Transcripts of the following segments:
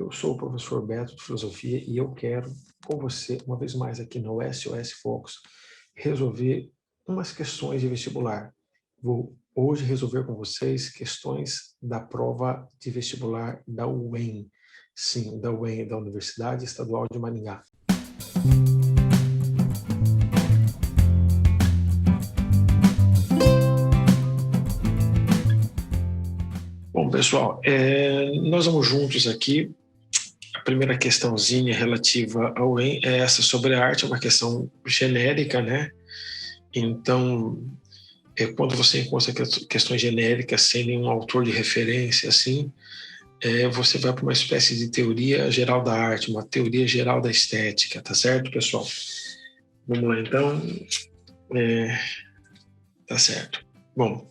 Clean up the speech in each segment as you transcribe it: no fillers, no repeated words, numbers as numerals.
Eu sou o professor Beto de Filosofia e eu quero, com você, uma vez mais aqui no SOS Focus, resolver umas questões de vestibular. Vou hoje resolver com vocês questões da prova de vestibular da UEM. Sim, da UEM, da Universidade Estadual de Maringá. Bom, pessoal, nós vamos juntos aqui. A primeira questãozinha relativa ao UEM é essa sobre a arte, é uma questão genérica, né? Então, quando você encontra questões genéricas sem nenhum autor de referência, assim, você vai para uma espécie de teoria geral da arte, uma teoria geral da estética, tá certo, pessoal? Vamos lá, então. Tá certo. Bom,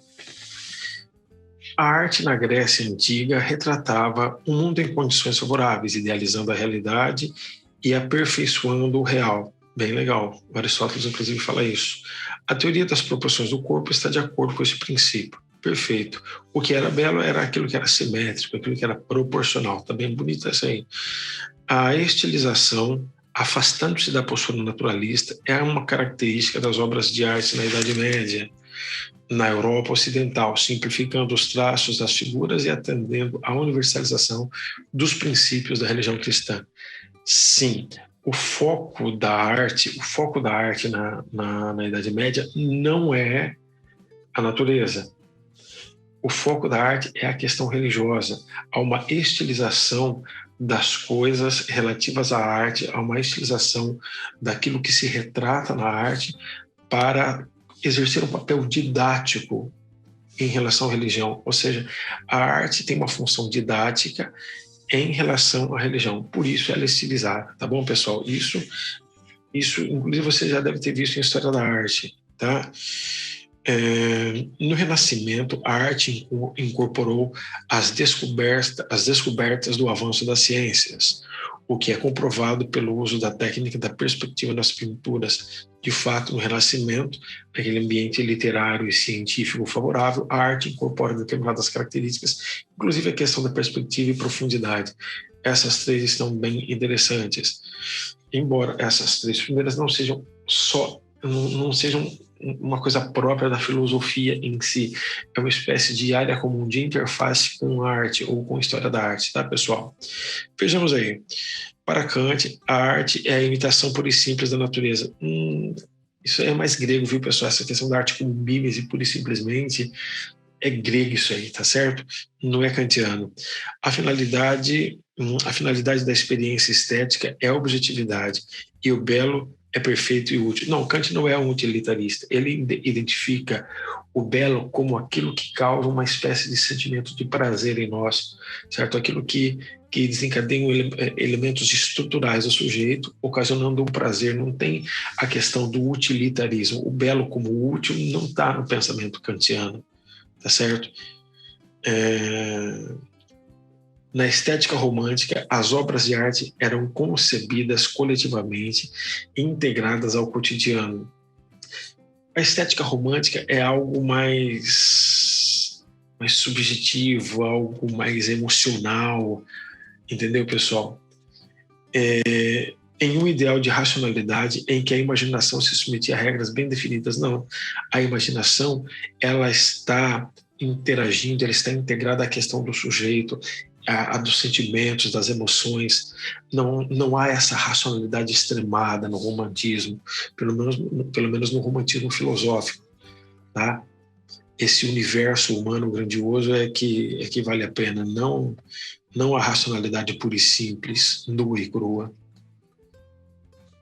a arte na Grécia Antiga retratava um mundo em condições favoráveis, idealizando a realidade e aperfeiçoando o real. Bem legal. Aristóteles, inclusive, fala isso. A teoria das proporções do corpo está de acordo com esse princípio. Perfeito. O que era belo era aquilo que era simétrico, aquilo que era proporcional. Tá bem bonito isso aí. A estilização, afastando-se da postura naturalista, é uma característica das obras de arte na Idade Média, na Europa Ocidental, simplificando os traços das figuras e atendendo à universalização dos princípios da religião cristã. Sim, o foco da arte na Idade Média não é a natureza. O foco da arte é a questão religiosa. Há uma estilização das coisas relativas à arte, há uma estilização daquilo que se retrata na arte para exercer um papel didático em relação à religião. Ou seja, a arte tem uma função didática em relação à religião. Por isso ela é estilizada, tá bom, pessoal? Isso, inclusive, você já deve ter visto em História da Arte, tá? No Renascimento, a arte incorporou as descobertas do avanço das ciências, o que é comprovado pelo uso da técnica da perspectiva nas pinturas. De fato, no Renascimento, naquele ambiente literário e científico favorável, a arte incorpora determinadas características, inclusive a questão da perspectiva e profundidade. Essas três estão bem interessantes. Embora essas três primeiras não sejam uma coisa própria da filosofia em si, é uma espécie de área comum de interface com a arte ou com a história da arte, tá, pessoal? Vejamos aí. Para Kant, a arte é a imitação pura e simples da natureza. Isso é mais grego, viu, pessoal? Essa questão da arte como mimese, pura e simplesmente, é grego isso aí, tá certo? Não é kantiano. A finalidade da experiência estética é a objetividade, e o belo é perfeito e útil. Não, Kant não é um utilitarista. Ele identifica o belo como aquilo que causa uma espécie de sentimento de prazer em nós, certo? Aquilo que desencadeia elementos estruturais do sujeito, ocasionando um prazer. Não tem a questão do utilitarismo. O belo como útil não está no pensamento kantiano, tá certo? Na estética romântica, as obras de arte eram concebidas coletivamente e integradas ao cotidiano. A estética romântica é algo mais subjetivo, algo mais emocional, entendeu, pessoal? Em um ideal de racionalidade em que a imaginação se submetia a regras bem definidas. Não, a imaginação, ela está interagindo, ela está integrada à questão do sujeito, a dos sentimentos, das emoções. Não há essa racionalidade extremada no romantismo, pelo menos no romantismo filosófico, tá? Esse universo humano grandioso é que vale a pena, não a racionalidade pura e simples, nua e crua.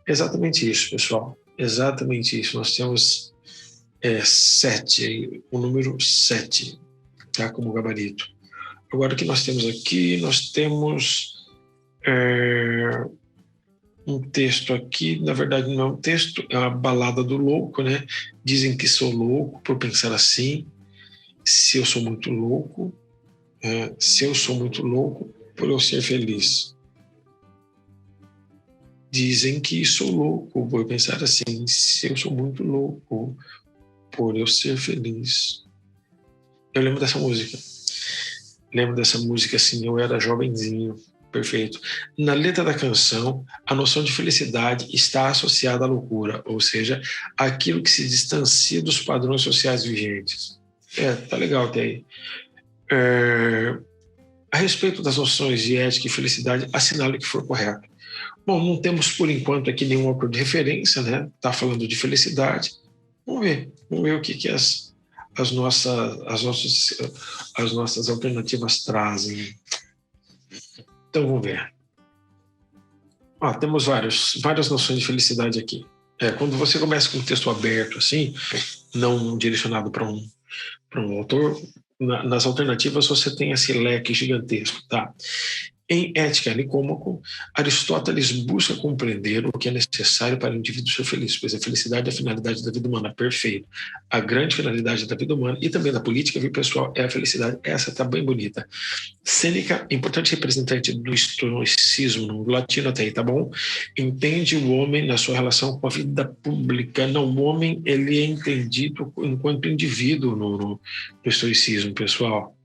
Exatamente isso, pessoal. Exatamente isso. Nós temos 7, o número 7, tá, como gabarito. Agora, o que nós temos aqui? Nós temos um texto aqui, na verdade não é um texto, é uma balada do louco, né? Dizem que sou louco por pensar assim, se eu sou muito louco por eu ser feliz. Dizem que sou louco por pensar assim, se eu sou muito louco por eu ser feliz. Eu lembro dessa música. Lembro dessa música assim, eu era jovenzinho, Perfeito. Na letra da canção, a noção de felicidade está associada à loucura, ou seja, aquilo que se distancia dos padrões sociais vigentes. Tá legal até aí. A respeito das noções de ética e felicidade, assinale o que for correto. Bom, não temos por enquanto aqui nenhum autor de referência, né? Está falando de felicidade. Vamos ver o que as nossas alternativas trazem. Então vamos ver. Temos várias noções de felicidade aqui. Quando você começa com um texto aberto, assim, não direcionado para um autor, nas alternativas você tem esse leque gigantesco, tá? Em Ética Nicômaco, Aristóteles busca compreender o que é necessário para o indivíduo ser feliz, pois a felicidade é a finalidade da vida humana, perfeito. A grande finalidade da vida humana e também da política, viu, pessoal, é a felicidade. Essa tá bem bonita. Sêneca, importante representante do estoicismo, no latino até aí, tá bom? Entende o homem na sua relação com a vida pública. Não, o homem, ele é entendido enquanto indivíduo no estoicismo, pessoal.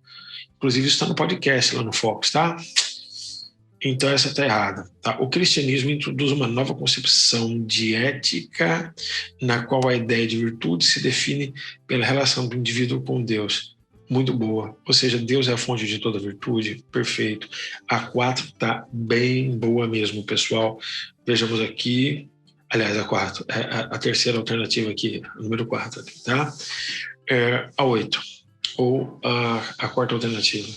Inclusive, isso está no podcast lá no Fox, tá? Então, essa está errada. Tá? O cristianismo introduz uma nova concepção de ética, na qual a ideia de virtude se define pela relação do indivíduo com Deus. Muito boa. Ou seja, Deus é a fonte de toda virtude. Perfeito. A 4 está bem boa mesmo, pessoal. Vejamos aqui. Aliás, a 4. A terceira alternativa aqui, a número 4. Aqui, tá? A 8. Ou a quarta alternativa.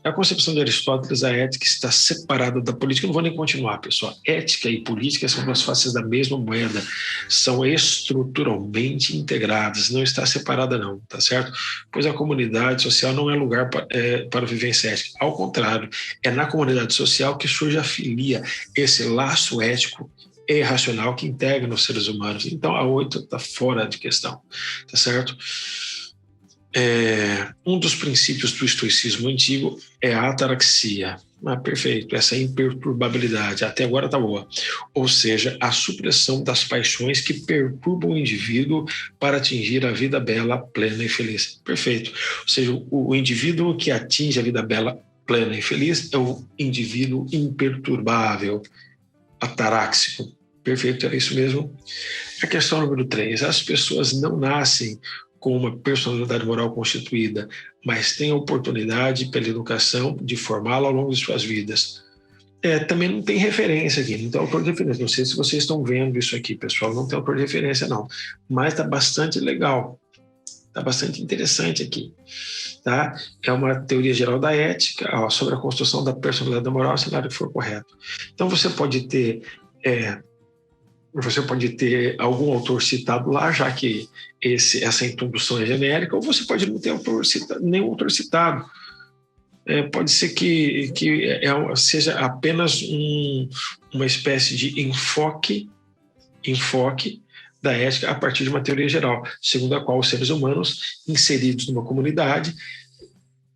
A concepção de Aristóteles, a ética está separada da política. Eu não vou nem continuar, pessoal. Ética e política são duas faces da mesma moeda. São estruturalmente integradas. Não está separada, não, tá certo? Pois a comunidade social não é lugar para vivência ética. Ao contrário, é na comunidade social que surge a filia, esse laço ético e racional que integra os seres humanos. Então, a 8 está fora de questão, tá certo? Um dos princípios do estoicismo antigo é a ataraxia. Perfeito, essa imperturbabilidade, até agora está boa. Ou seja, a supressão das paixões que perturbam o indivíduo para atingir a vida bela, plena e feliz. Perfeito. Ou seja, o indivíduo que atinge a vida bela, plena e feliz é o indivíduo imperturbável, ataráxico. Perfeito, era isso mesmo. A questão número 3. As pessoas não nascem com uma personalidade moral constituída, mas têm a oportunidade, pela educação, de formá-la ao longo de suas vidas. Também não tem referência aqui, não tem autor de referência. Não sei se vocês estão vendo isso aqui, pessoal, não tem autor de referência, não. Mas está bastante legal, está bastante interessante aqui. Tá? É uma teoria geral da ética, sobre a construção da personalidade moral, se nada for correto. Então, você pode ter algum autor citado lá, já que essa introdução é genérica, ou você pode não ter nenhum autor citado. Pode ser que seja apenas uma espécie de enfoque da ética a partir de uma teoria geral, segundo a qual os seres humanos inseridos numa comunidade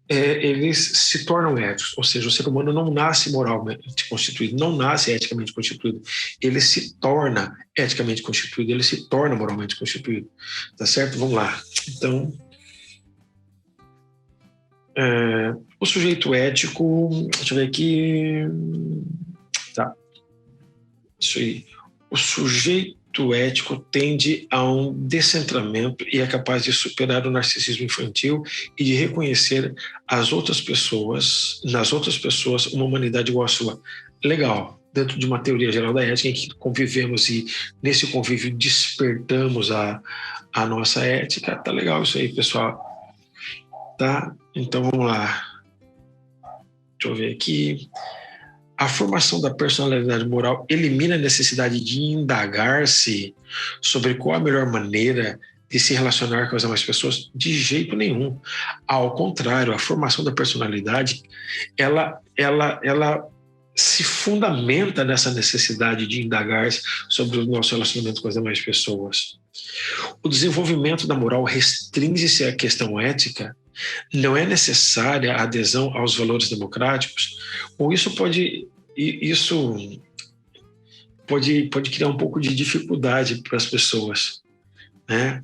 eles se tornam éticos, ou seja, o ser humano não nasce moralmente constituído, não nasce eticamente constituído, ele se torna eticamente constituído, ele se torna moralmente constituído, tá certo? Vamos lá. Então, o sujeito ético, deixa eu ver aqui, tá, isso aí, o sujeito ético tende a um descentramento e é capaz de superar o narcisismo infantil e de reconhecer nas outras pessoas uma humanidade igual à sua. Legal, dentro de uma teoria geral da ética em que convivemos e nesse convívio despertamos a nossa ética. Tá legal isso aí, pessoal. Tá? Então vamos lá. Deixa eu ver aqui. A formação da personalidade moral elimina a necessidade de indagar-se sobre qual a melhor maneira de se relacionar com as demais pessoas? De jeito nenhum. Ao contrário, a formação da personalidade, ela se fundamenta nessa necessidade de indagar-se sobre o nosso relacionamento com as demais pessoas. O desenvolvimento da moral restringe-se à questão ética. Não é necessária a adesão aos valores democráticos, ou isso pode criar um pouco de dificuldade para as pessoas, né?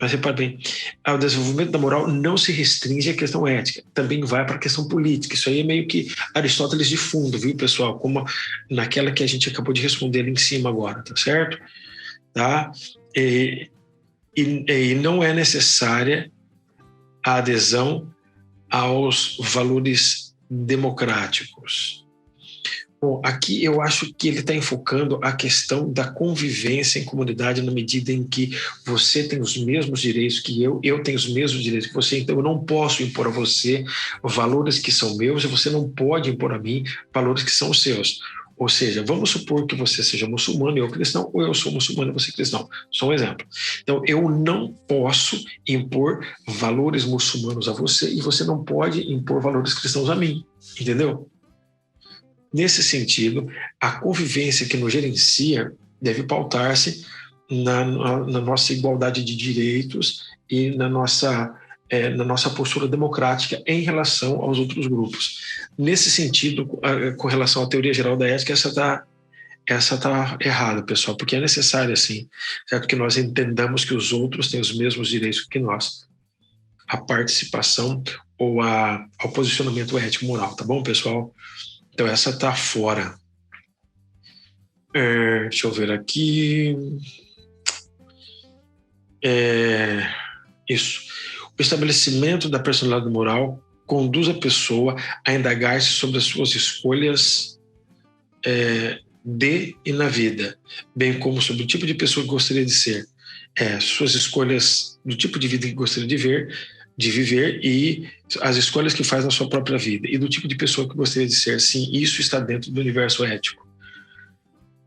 Mas repare bem, o desenvolvimento da moral não se restringe à questão ética, também vai para a questão política. Isso aí é meio que Aristóteles de fundo, viu, pessoal? Como naquela que a gente acabou de responder ali em cima agora, tá certo? Tá? E não é necessária a adesão aos valores democráticos. Bom, aqui eu acho que ele está enfocando a questão da convivência em comunidade na medida em que você tem os mesmos direitos que eu tenho os mesmos direitos que você, então eu não posso impor a você valores que são meus e você não pode impor a mim valores que são os seus. Ou seja, vamos supor que você seja muçulmano e eu cristão, ou eu sou muçulmano e você cristão. Só um exemplo. Então, eu não posso impor valores muçulmanos a você e você não pode impor valores cristãos a mim. Entendeu? Nesse sentido, a convivência que nos gerencia deve pautar-se na nossa igualdade de direitos e na nossa postura democrática em relação aos outros grupos. Nesse sentido, com relação à teoria geral da ética, essa tá errada, pessoal, porque é necessário, assim, certo? Que nós entendamos que os outros têm os mesmos direitos que nós. A participação ou ao posicionamento ético-moral, tá bom, pessoal? Então, essa está fora. Deixa eu ver aqui. Isso. O estabelecimento da personalidade moral conduz a pessoa a indagar-se sobre as suas escolhas de e na vida, bem como sobre o tipo de pessoa que gostaria de ser, suas escolhas do tipo de vida que gostaria de viver e as escolhas que faz na sua própria vida e do tipo de pessoa que gostaria de ser. Sim, isso está dentro do universo ético.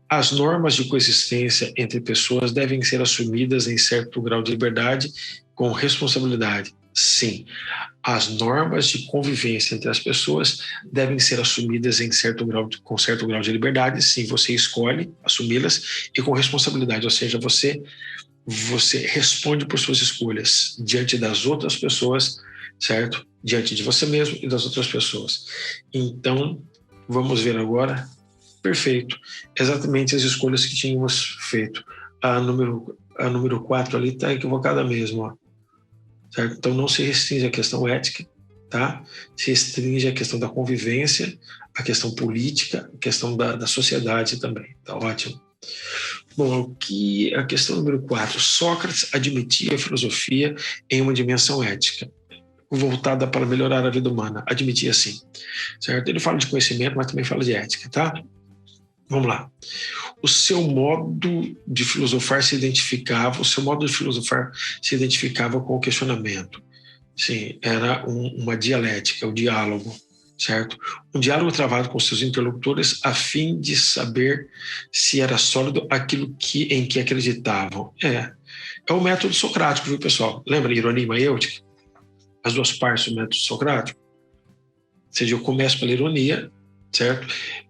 As normas de coexistência entre pessoas devem ser assumidas em certo grau de liberdade com responsabilidade. Sim, as normas de convivência entre as pessoas devem ser assumidas com certo grau de liberdade. Sim, você escolhe assumi-las e com responsabilidade, ou seja, você responde por suas escolhas diante das outras pessoas, certo? Diante de você mesmo e das outras pessoas. Então, vamos ver agora. Perfeito. Exatamente as escolhas que tínhamos feito. A número 4 ali está equivocada mesmo, ó. Certo? Então, não se restringe à questão ética, tá? Se restringe à questão da convivência, à questão política, à questão da sociedade também. Tá ótimo. Bom, a questão número 4. Sócrates admitia a filosofia em uma dimensão ética, voltada para melhorar a vida humana. Admitia sim, certo? Ele fala de conhecimento, mas também fala de ética, tá? Vamos lá. O seu modo de filosofar se identificava com o questionamento. Sim, era uma dialética, o diálogo, certo? Um diálogo travado com seus interlocutores a fim de saber se era sólido aquilo em que acreditavam. É o método socrático, viu, pessoal? Lembra ironia e maiêutica? As duas partes do método socrático? Ou seja, eu começo pela ironia, certo?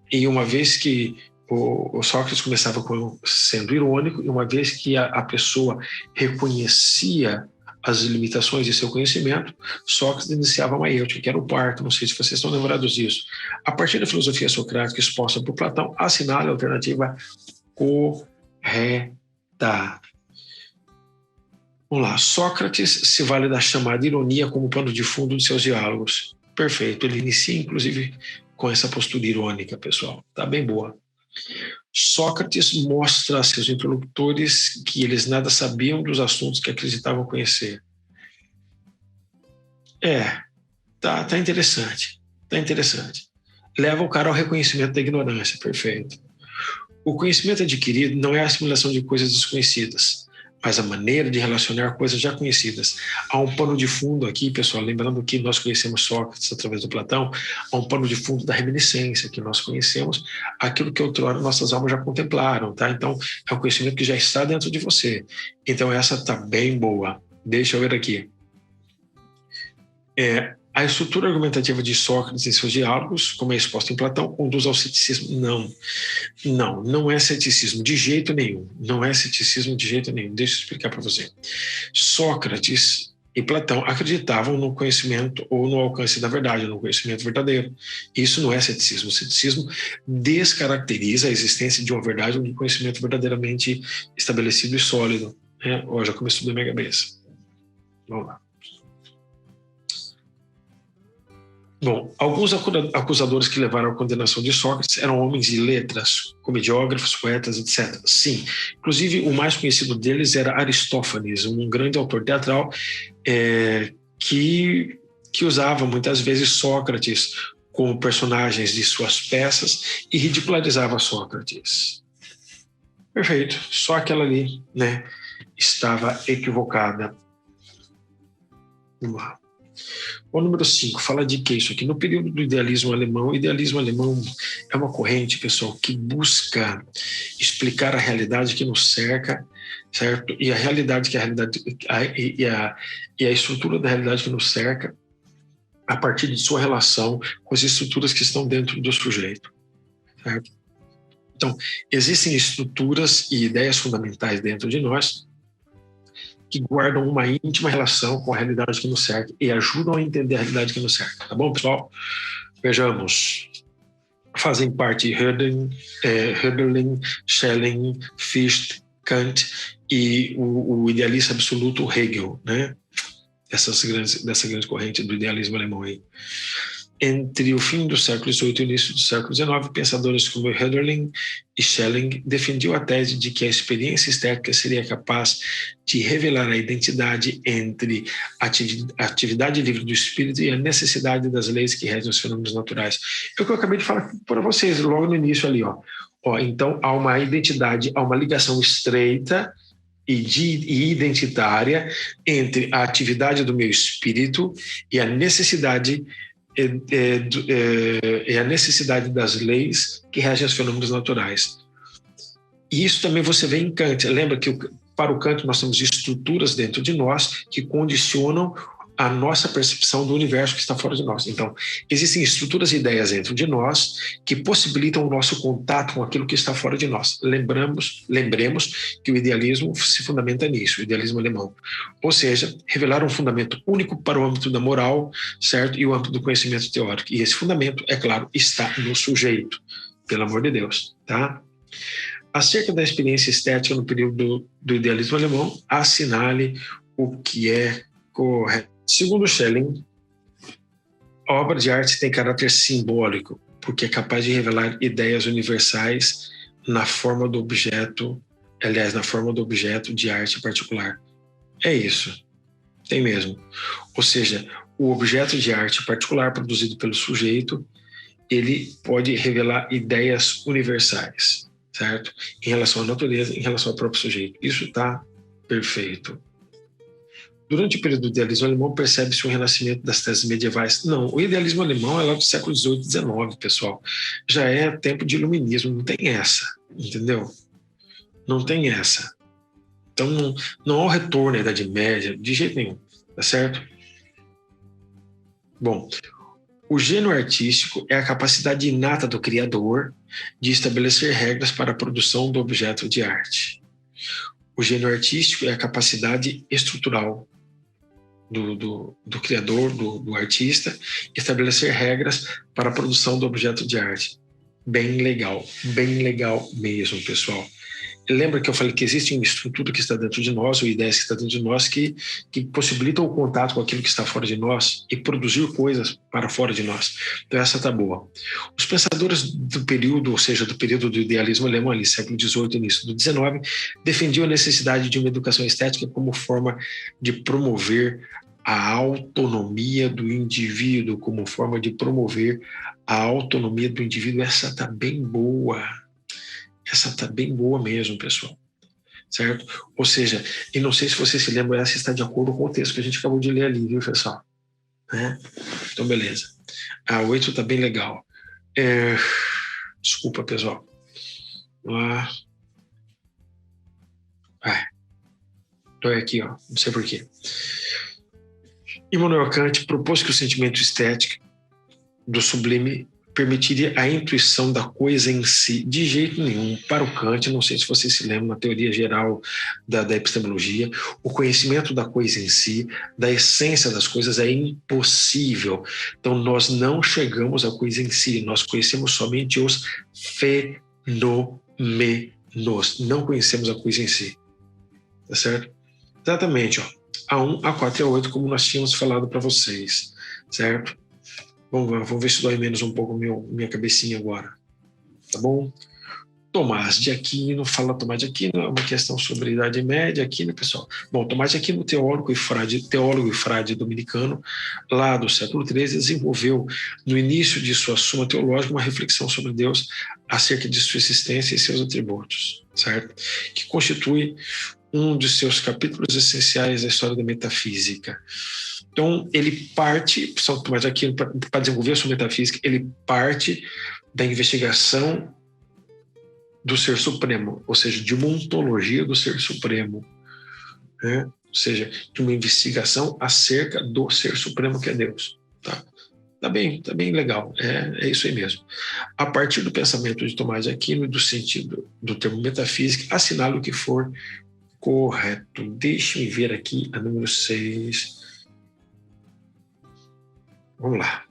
E uma vez que o Sócrates começava sendo irônico, e uma vez que a pessoa reconhecia as limitações de seu conhecimento, Sócrates iniciava a maiêutica, que era o parto. Não sei se vocês estão lembrados disso. A partir da filosofia socrática exposta por Platão, assinale a alternativa correta. Vamos lá. Sócrates se vale da chamada ironia como pano de fundo de seus diálogos. Perfeito. Ele inicia, inclusive, com essa postura irônica, pessoal. Tá bem boa. Sócrates mostra a seus interlocutores que eles nada sabiam dos assuntos que acreditavam conhecer. Tá interessante. Tá interessante. Leva o cara ao reconhecimento da ignorância. Perfeito. O conhecimento adquirido não é a assimilação de coisas desconhecidas, mas a maneira de relacionar coisas já conhecidas. Há um pano de fundo aqui, pessoal, lembrando que nós conhecemos Sócrates através do Platão, há um pano de fundo da reminiscência, que nós conhecemos aquilo que outrora nossas almas já contemplaram, tá? Então, é um conhecimento que já está dentro de você. Então, essa está bem boa. Deixa eu ver aqui. A estrutura argumentativa de Sócrates em seus diálogos, como é exposta em Platão, conduz ao ceticismo? Não é ceticismo de jeito nenhum. Não é ceticismo de jeito nenhum. Deixa eu explicar para você. Sócrates e Platão acreditavam no conhecimento ou no alcance da verdade, no conhecimento verdadeiro. Isso não é ceticismo. O ceticismo descaracteriza a existência de uma verdade ou de um conhecimento verdadeiramente estabelecido e sólido. Já começou a minha cabeça. Vamos lá. Bom, alguns acusadores que levaram à condenação de Sócrates eram homens de letras, comediógrafos, poetas, etc. Sim, inclusive o mais conhecido deles era Aristófanes, um grande autor teatral que usava muitas vezes Sócrates como personagens de suas peças e ridicularizava Sócrates. Perfeito, só aquela ali, né, estava equivocada. Vamos lá. O número 5 fala de que isso aqui? No período do idealismo alemão, o idealismo alemão é uma corrente, pessoal, que busca explicar a realidade que nos cerca, certo? E a realidade que a estrutura da realidade que nos cerca a partir de sua relação com as estruturas que estão dentro do sujeito, certo? Então, existem estruturas e ideias fundamentais dentro de nós que guardam uma íntima relação com a realidade que nos cerca e ajudam a entender a realidade que nos cerca. Tá bom, pessoal? Vejamos. Fazem parte Hölderlin, Schelling, Fichte, Kant e o idealista absoluto Hegel, né? Dessa grande corrente do idealismo alemão aí. Entre o fim do século XVIII e o início do século XIX, pensadores como Hölderlin e Schelling defendiam a tese de que a experiência estética seria capaz de revelar a identidade entre a atividade livre do espírito e a necessidade das leis que regem os fenômenos naturais. É o que eu acabei de falar para vocês logo no início ali, ó. Então, há uma identidade, há uma ligação estreita e identitária entre a atividade do meu espírito e a necessidade a necessidade das leis que regem os fenômenos naturais. E isso também você vê em Kant. Lembra que para o Kant nós temos estruturas dentro de nós que condicionam a nossa percepção do universo que está fora de nós. Então, existem estruturas e ideias dentro de nós que possibilitam o nosso contato com aquilo que está fora de nós. Lembremos que o idealismo se fundamenta nisso, o idealismo alemão. Ou seja, revelar um fundamento único para o âmbito da moral, certo? E o âmbito do conhecimento teórico. E esse fundamento, é claro, está no sujeito, pelo amor de Deus, tá? Acerca da experiência estética no período do idealismo alemão, assinale o que é correto. Segundo Schelling, a obra de arte tem caráter simbólico, porque é capaz de revelar ideias universais na forma do objeto, aliás, na forma do objeto de arte particular. É isso, tem mesmo. Ou seja, o objeto de arte particular produzido pelo sujeito, ele pode revelar ideias universais, certo? Em relação à natureza, em relação ao próprio sujeito. Isso está perfeito. Durante o período do idealismo alemão, percebe-se um renascimento das teses medievais. Não, o idealismo alemão é lá do século XVIII e XIX, pessoal. Já é tempo de iluminismo, não tem essa, entendeu? Não tem essa. Então, não há o retorno à Idade Média, de jeito nenhum, tá certo? Bom, o gênio artístico é a capacidade inata do criador de estabelecer regras para a produção do objeto de arte. O gênio artístico é a capacidade estrutural do criador, do artista, estabelecer regras para a produção do objeto de arte. Bem legal mesmo, pessoal. Lembra que eu falei que existe uma estrutura que está dentro de nós, ou ideias que estão dentro de nós, que possibilitam o contato com aquilo que está fora de nós e produzir coisas para fora de nós. Então essa está boa. Os pensadores do período, ou seja, do período do idealismo alemão, ali, século XVIII e início do XIX, defendiam a necessidade de uma educação estética como forma de promover a autonomia do indivíduo, como forma de promover a autonomia do indivíduo. Essa está bem boa. Essa está bem boa mesmo, pessoal. Certo? Ou seja, e não sei se você se lembra, essa está de acordo com o texto que a gente acabou de ler ali, viu, pessoal? Né? Então, beleza. A 8 está bem legal. Desculpa, pessoal. Estou aqui, ó. Não sei porquê. Immanuel Kant propôs que o sentimento estético do sublime permitiria a intuição da coisa em si. De jeito nenhum. Para o Kant, não sei se você se lembra, na teoria geral da epistemologia, o conhecimento da coisa em si, da essência das coisas, é impossível. Então, nós não chegamos à coisa em si, nós conhecemos somente os fenômenos, não conhecemos a coisa em si. Tá certo? Exatamente, ó. A1, A4 e A8, como nós tínhamos falado para vocês, certo? Vamos ver se dói menos um pouco minha cabecinha agora, tá bom? Tomás de Aquino, fala Tomás de Aquino, é uma questão sobre a Idade Média aqui, né, pessoal? Bom, Tomás de Aquino, teólogo e frade dominicano, lá do século XIII, desenvolveu, no início de sua Suma Teológica, uma reflexão sobre Deus acerca de sua existência e seus atributos, certo? Que constitui um de seus capítulos essenciais da história da metafísica. Então, ele parte, São Tomás de Aquino, para desenvolver a sua metafísica, ele parte da investigação do Ser Supremo, ou seja, de uma ontologia do Ser Supremo, né? Ou seja, de uma investigação acerca do Ser Supremo que é Deus. Tá bem legal, é isso aí mesmo. A partir do pensamento de Tomás de Aquino e do sentido do termo metafísica, assinale o que for correto. Deixe-me ver aqui a número 6. Vamos lá.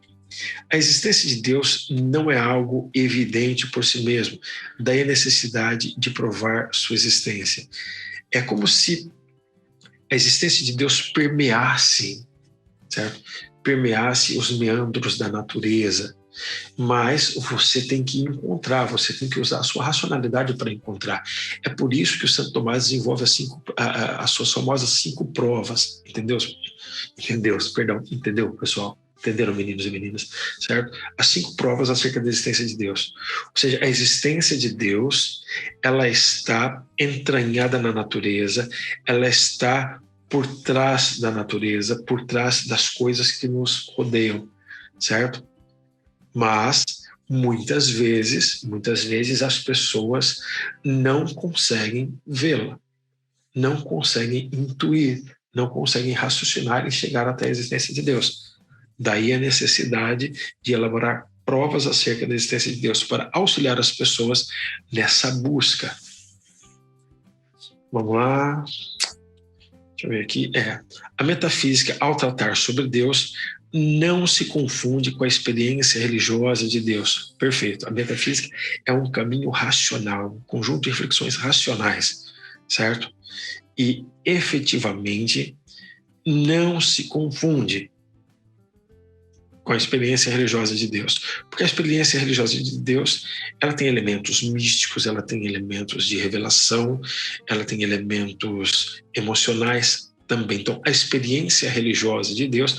A existência de Deus não é algo evidente por si mesmo, daí a necessidade de provar sua existência. É como se a existência de Deus permeasse, certo? Permeasse os meandros da natureza, mas você tem que encontrar, você tem que usar a sua racionalidade para encontrar. É por isso que o Santo Tomás desenvolve as suas famosas 5 provas, entendeu, pessoal? Entenderam, meninos e meninas, certo? As 5 provas acerca da existência de Deus. Ou seja, a existência de Deus, ela está entranhada na natureza, ela está por trás da natureza, por trás das coisas que nos rodeiam, certo? Mas, muitas vezes as pessoas não conseguem vê-la, não conseguem intuir, não conseguem raciocinar e chegar até a existência de Deus. Daí a necessidade de elaborar provas acerca da existência de Deus para auxiliar as pessoas nessa busca. Vamos lá. Deixa eu ver aqui. A metafísica, ao tratar sobre Deus, não se confunde com a experiência religiosa de Deus. Perfeito. A metafísica é um caminho racional, um conjunto de reflexões racionais, certo? E, efetivamente, não se confunde com a experiência religiosa de Deus. Porque a experiência religiosa de Deus, ela tem elementos místicos, ela tem elementos de revelação, ela tem elementos emocionais também. Então, a experiência religiosa de Deus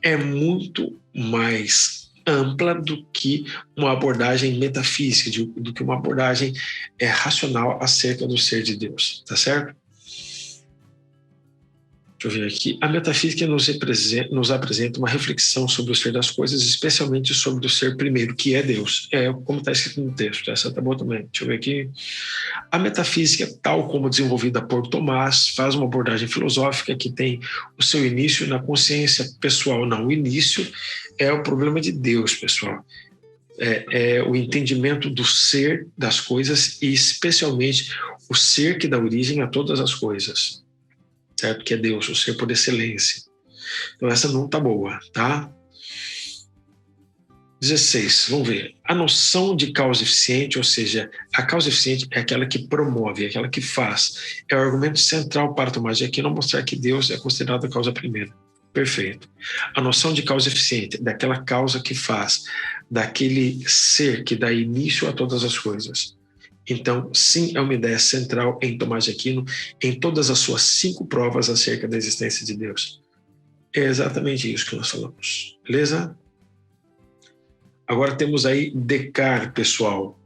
é muito mais ampla do que uma abordagem metafísica, do que uma abordagem racional acerca do ser de Deus, tá certo? Deixa eu ver aqui. A metafísica nos apresenta uma reflexão sobre o ser das coisas, especialmente sobre o ser primeiro, que é Deus. Como está escrito no texto. Essa tá boa também. Deixa eu ver aqui. A metafísica, tal como desenvolvida por Tomás, faz uma abordagem filosófica que tem o seu início na consciência pessoal. Não, o início é o problema de Deus, pessoal. É o entendimento do ser das coisas e, especialmente, o ser que dá origem a todas as coisas. Certo? Que é Deus, o ser por excelência. Então essa não está boa, tá? 16, vamos ver. A noção de causa eficiente, ou seja, a causa eficiente é aquela que promove, é aquela que faz. É o argumento central para Tomás de Aquino mostrar que Deus é considerado a causa primeira. Perfeito. A noção de causa eficiente, daquela causa que faz, daquele ser que dá início a todas as coisas. Então, sim, é uma ideia central em Tomás de Aquino, em todas as suas 5 provas acerca da existência de Deus. É exatamente isso que nós falamos, beleza? Agora temos aí Descartes, pessoal.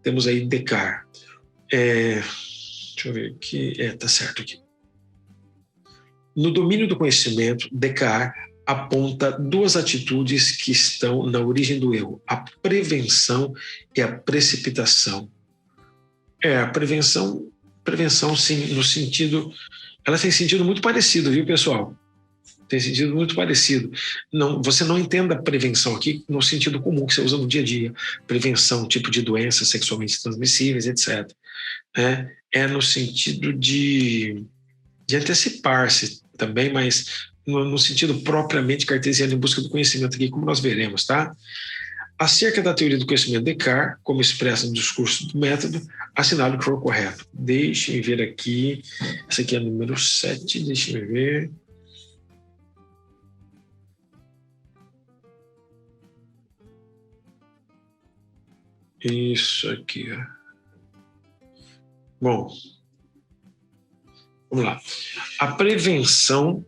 Temos aí Descartes. Deixa eu ver aqui. Tá certo aqui. No domínio do conhecimento, Descartes aponta 2 atitudes que estão na origem do erro: a prevenção e a precipitação. A prevenção sim, no sentido... Ela tem sentido muito parecido, viu, pessoal? Tem sentido muito parecido. Você não entenda a prevenção aqui no sentido comum que você usa no dia a dia. Prevenção, tipo de doenças sexualmente transmissíveis, etc. É no sentido de antecipar-se também, mas no sentido propriamente cartesiano em busca do conhecimento aqui, como nós veremos, tá? Acerca da teoria do conhecimento de Descartes, como expressa no discurso do método, assinalo que for correto. Deixe-me ver aqui. Esse aqui é o número 7, deixe-me ver. Isso aqui. Bom, vamos lá. A prevenção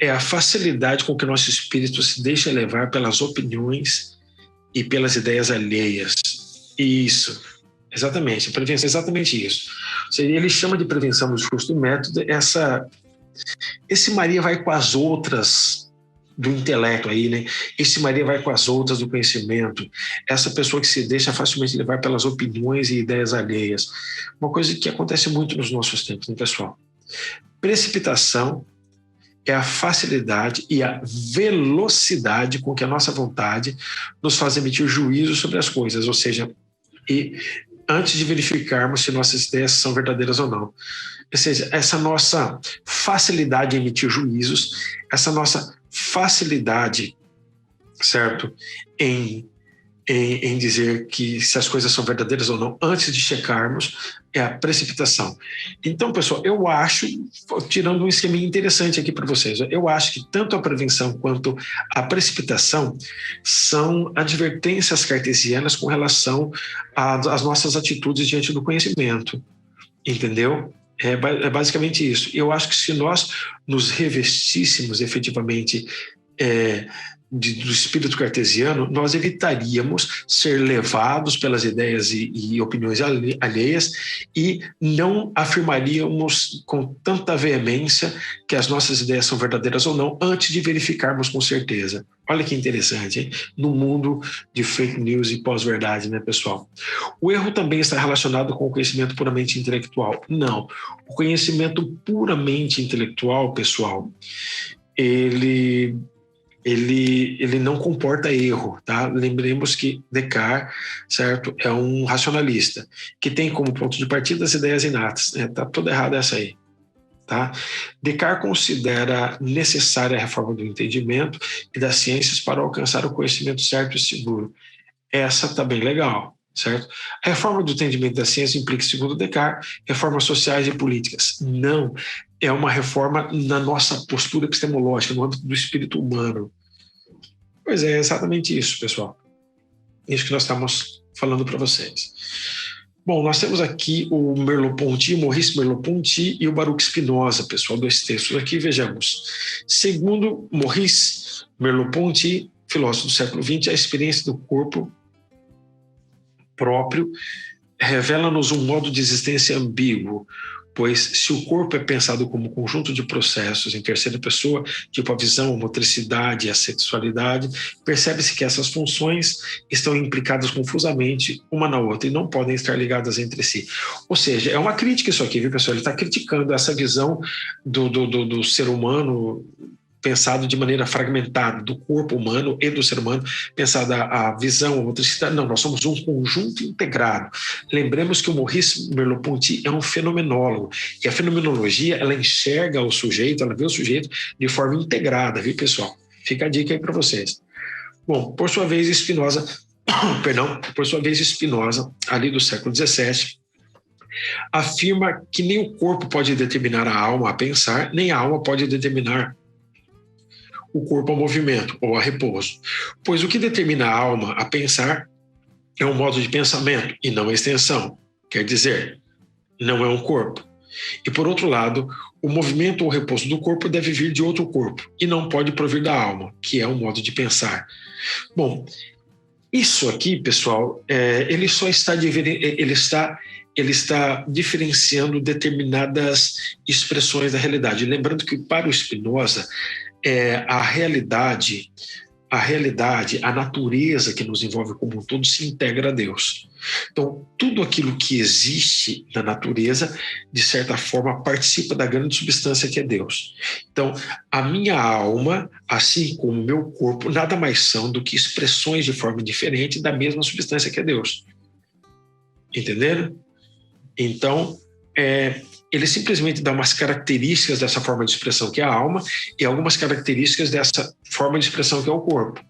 é a facilidade com que nosso espírito se deixa levar pelas opiniões e pelas ideias alheias. Isso, exatamente. A prevenção é exatamente isso. Ou seja, ele chama de prevenção no discurso do método esse Maria vai com as outras do intelecto aí, né? Esse Maria vai com as outras do conhecimento. Essa pessoa que se deixa facilmente levar pelas opiniões e ideias alheias. Uma coisa que acontece muito nos nossos tempos, né, pessoal? Precipitação é a facilidade e a velocidade com que a nossa vontade nos faz emitir juízo sobre as coisas, ou seja, e antes de verificarmos se nossas ideias são verdadeiras ou não. Ou seja, essa nossa facilidade em emitir juízos, essa nossa facilidade, certo, em dizer que se as coisas são verdadeiras ou não, antes de checarmos, é a precipitação. Então, pessoal, eu acho, tirando um esqueminha interessante aqui para vocês, eu acho que tanto a prevenção quanto a precipitação são advertências cartesianas com relação às nossas atitudes diante do conhecimento, entendeu? É basicamente isso. Eu acho que se nós nos revestíssemos efetivamente do espírito cartesiano, nós evitaríamos ser levados pelas ideias e opiniões alheias e não afirmaríamos com tanta veemência que as nossas ideias são verdadeiras ou não, antes de verificarmos com certeza. Olha que interessante, hein? No mundo de fake news e pós-verdade, né, pessoal? O erro também está relacionado com o conhecimento puramente intelectual. Não. O conhecimento puramente intelectual, pessoal, ele não comporta erro, tá? Lembremos que Descartes, certo, é um racionalista que tem como ponto de partida as ideias inatas, né? Tá tudo errado essa aí, tá? Descartes considera necessária a reforma do entendimento e das ciências para alcançar o conhecimento certo e seguro. Essa tá bem legal, certo? A reforma do entendimento da ciência implica, segundo Descartes, reformas sociais e políticas. Não, é uma reforma na nossa postura epistemológica, no âmbito do espírito humano. Pois é exatamente isso, pessoal. Isso que nós estamos falando para vocês. Bom, nós temos aqui o Merleau-Ponty, Maurice Merleau-Ponty e o Baruch Spinoza, pessoal, dois textos aqui, vejamos. Segundo Maurice Merleau-Ponty, filósofo do século XX, a experiência do corpo próprio revela-nos um modo de existência ambíguo, pois se o corpo é pensado como conjunto de processos em terceira pessoa, tipo a visão, a motricidade e a sexualidade, percebe-se que essas funções estão implicadas confusamente uma na outra e não podem estar ligadas entre si. Ou seja, é uma crítica isso aqui, viu, pessoal? Ele está criticando essa visão do ser humano pensado de maneira fragmentada, do corpo humano e do ser humano, pensada a visão, a motricidade. Não, nós somos um conjunto integrado. Lembremos que o Maurice Merleau-Ponty é um fenomenólogo, e a fenomenologia, ela enxerga o sujeito, ela vê o sujeito de forma integrada, viu, pessoal? Fica a dica aí para vocês. Bom, por sua vez, Spinoza, ali do século XVII, afirma que nem o corpo pode determinar a alma a pensar, nem a alma pode determinar o corpo ao movimento ou a repouso, pois o que determina a alma a pensar é um modo de pensamento e não a extensão, quer dizer, não é um corpo. E por outro lado, o movimento ou repouso do corpo deve vir de outro corpo e não pode provir da alma, que é um modo de pensar. Bom, isso aqui, pessoal, ele está diferenciando determinadas expressões da realidade. Lembrando que para o Spinoza, a realidade, a natureza que nos envolve como um todo se integra a Deus. Então, tudo aquilo que existe na natureza, de certa forma, participa da grande substância que é Deus. Então, a minha alma, assim como o meu corpo, nada mais são do que expressões de forma diferente da mesma substância que é Deus. Entenderam? Então, ele simplesmente dá umas características dessa forma de expressão que é a alma e algumas características dessa forma de expressão que é o corpo.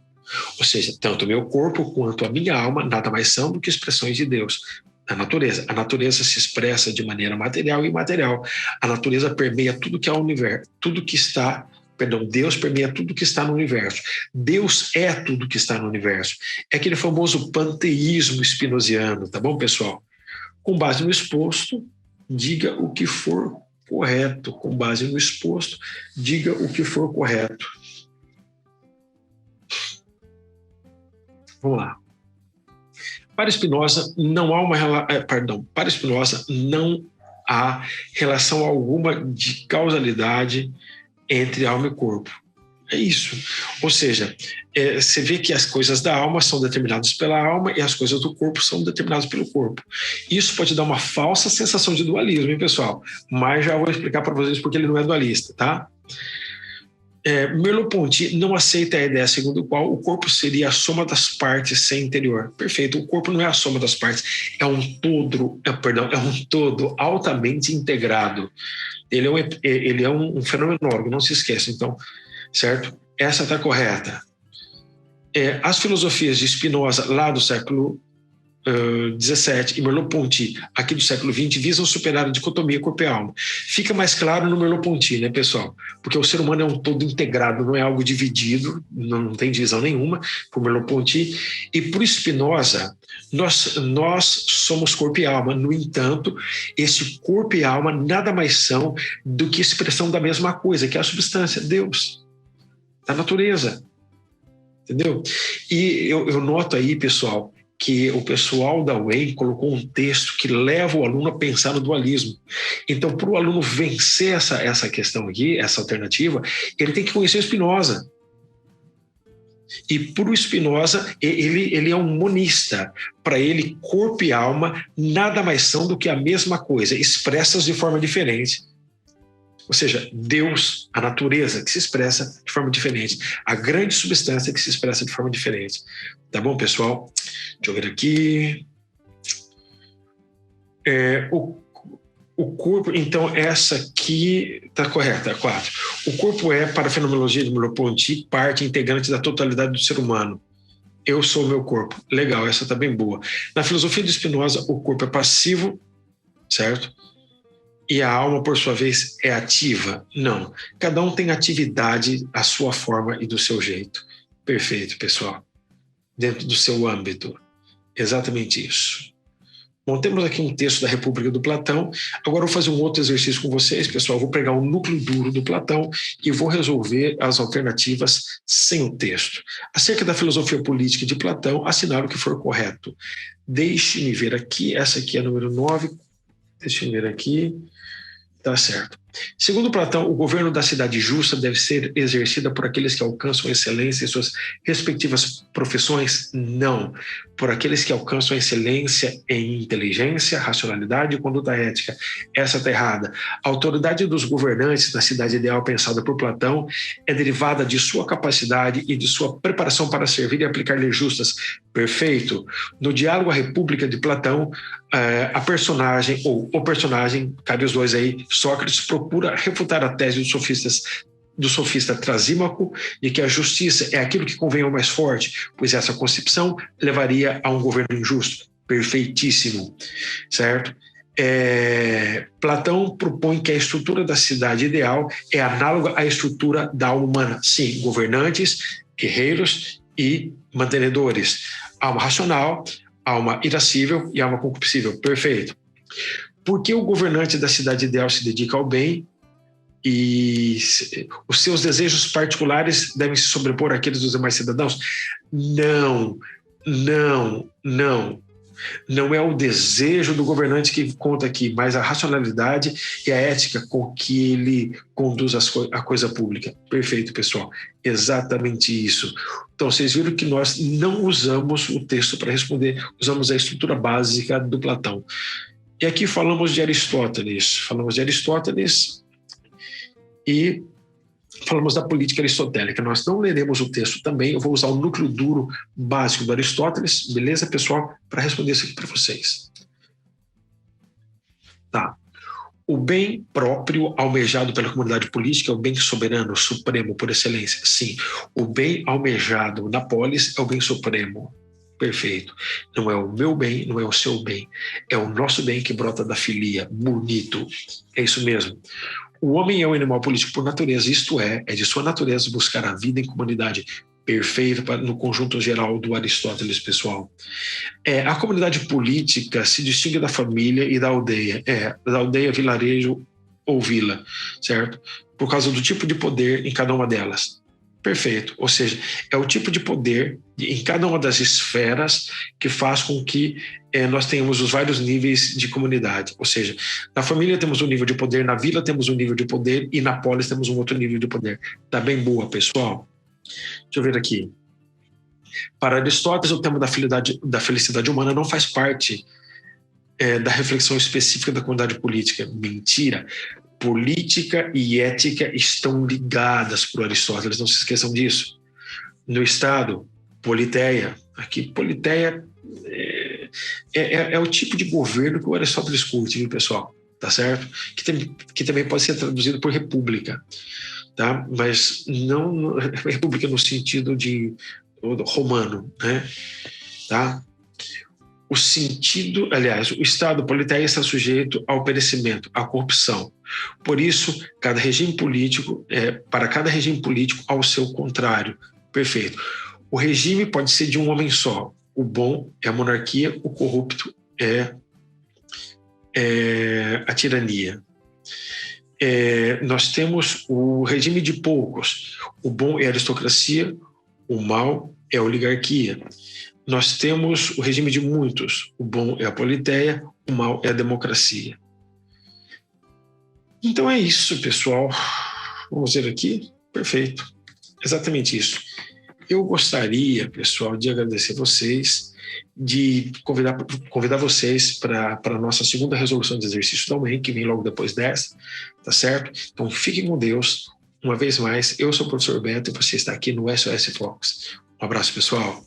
Ou seja, tanto o meu corpo quanto a minha alma nada mais são do que expressões de Deus. A natureza. A natureza se expressa de maneira material e imaterial. A natureza permeia tudo que é o universo, tudo que está, perdão, Deus permeia tudo que está no universo. Deus é tudo que está no universo. É aquele famoso panteísmo spinoziano, tá bom, pessoal? Com base no exposto, diga o que for correto. Com base no exposto, diga o que for correto. Vamos lá. Para Spinoza não há relação alguma de causalidade entre alma e corpo. É isso. Ou seja, você vê que as coisas da alma são determinadas pela alma e as coisas do corpo são determinadas pelo corpo. Isso pode dar uma falsa sensação de dualismo, hein, pessoal? Mas já vou explicar para vocês porque ele não é dualista, tá? Merleau-Ponty não aceita a ideia segundo a qual o corpo seria a soma das partes sem interior. Perfeito, o corpo não é a soma das partes, é um todo altamente integrado. Ele é um fenomenólogo, não se esqueça, então, certo? Essa está correta. As filosofias de Spinoza, lá do século XVII, e Merleau-Ponty, aqui do século XX, visam superar a dicotomia corpo e alma. Fica mais claro no Merleau-Ponty, né, pessoal? Porque o ser humano é um todo integrado, não é algo dividido, não tem divisão nenhuma, por Merleau-Ponty. E por Spinoza, nós somos corpo e alma. No entanto, esse corpo e alma nada mais são do que expressão da mesma coisa, que é a substância, Deus, da natureza. Entendeu? E eu noto aí, pessoal, que o pessoal da UEM colocou um texto que leva o aluno a pensar no dualismo. Então, para o aluno vencer essa questão aqui, essa alternativa, ele tem que conhecer o Spinoza. E para o Spinoza, ele é um monista. Para ele, corpo e alma nada mais são do que a mesma coisa, expressas de forma diferente. Ou seja, Deus, a natureza, que se expressa de forma diferente. A grande substância que se expressa de forma diferente. Tá bom, pessoal? Deixa eu ver aqui. O corpo, então, essa aqui está correta, 4. O corpo é, para a fenomenologia de Merleau-Ponty, parte integrante da totalidade do ser humano. Eu sou o meu corpo. Legal, essa está bem boa. Na filosofia de Spinoza, o corpo é passivo, certo? E a alma, por sua vez, é ativa? Não. Cada um tem atividade à sua forma e do seu jeito. Perfeito, pessoal. Dentro do seu âmbito. Exatamente isso. Bom, temos aqui um texto da República do Platão. Agora eu vou fazer um outro exercício com vocês, pessoal. Eu vou pegar o núcleo duro do Platão e vou resolver as alternativas sem o texto. Acerca da filosofia política de Platão, assinale o que for correto. Deixe-me ver aqui. Essa aqui é a número 9. Deixe-me ver aqui. Tá certo. Segundo Platão, o governo da cidade justa deve ser exercida por aqueles que alcançam excelência em suas respectivas profissões? Não. Por aqueles que alcançam excelência em inteligência, racionalidade e conduta ética. Essa está errada. A autoridade dos governantes na cidade ideal pensada por Platão é derivada de sua capacidade e de sua preparação para servir e aplicar leis justas. Perfeito. No diálogo A República de Platão, a personagem, ou o personagem, cabe os dois aí, Sócrates procura refutar a tese do sofista Trasímaco de que a justiça é aquilo que convém ao mais forte, pois essa concepção levaria a um governo injusto. Perfeitíssimo, certo? Platão propõe que a estrutura da cidade ideal é análoga à estrutura da alma humana. Sim, governantes, guerreiros e mantenedores. Alma racional, alma irascível e alma concupiscível. Perfeito. Por que o governante da cidade ideal se dedica ao bem e os seus desejos particulares devem se sobrepor àqueles dos demais cidadãos? Não. Não é o desejo do governante que conta aqui, mas a racionalidade e a ética com que ele conduz a coisa pública. Perfeito, pessoal. Exatamente isso. Então, vocês viram que nós não usamos o texto para responder, usamos a estrutura básica do Platão. E aqui falamos de Aristóteles. E falamos da política aristotélica. Nós não leremos o texto também, eu vou usar o núcleo duro básico do Aristóteles, beleza, pessoal? Para responder isso aqui para vocês. Tá. O bem próprio almejado pela comunidade política é o bem soberano, supremo, por excelência. Sim, o bem almejado na polis é o bem supremo. Perfeito. Não é o meu bem, não é o seu bem. É o nosso bem que brota da filia. Bonito. É isso mesmo. O homem é um animal político por natureza, isto é de sua natureza buscar a vida em comunidade perfeita no conjunto geral do Aristóteles, pessoal. A comunidade política se distingue da família e da aldeia, vilarejo ou vila, certo? Por causa do tipo de poder em cada uma delas. Perfeito. Ou seja, é o tipo de poder em cada uma das esferas que faz com que nós tenhamos os vários níveis de comunidade. Ou seja, na família temos um nível de poder, na vila temos um nível de poder e na polis temos um outro nível de poder. Tá bem boa, pessoal? Deixa eu ver aqui. Para Aristóteles, o tema da felicidade humana não faz parte da reflexão específica da comunidade política. Mentira. Política e ética estão ligadas para Aristóteles, não se esqueçam disso. No Estado, politeia. Aqui, politeia é o tipo de governo que o Aristóteles curte, viu, pessoal? Tá certo? Que também pode ser traduzido por república, tá? Mas não república no sentido de romano, né? Tá? O sentido, aliás, o Estado politeia está sujeito ao perecimento, à corrupção. Por isso, para cada regime político, ao seu contrário. Perfeito. O regime pode ser de um homem só. O bom é a monarquia, o corrupto é a tirania. Nós temos o regime de poucos. O bom é a aristocracia, o mal é a oligarquia. Nós temos o regime de muitos. O bom é a politeia, o mal é a democracia. Então é isso, pessoal. Vamos ver aqui. Perfeito. Exatamente isso. Eu gostaria, pessoal, de agradecer vocês, de convidar vocês para a nossa segunda resolução de exercício da UEM, que vem logo depois dessa, tá certo? Então fiquem com Deus. Uma vez mais, eu sou o professor Beto e você está aqui no SOS Fox. Um abraço, pessoal.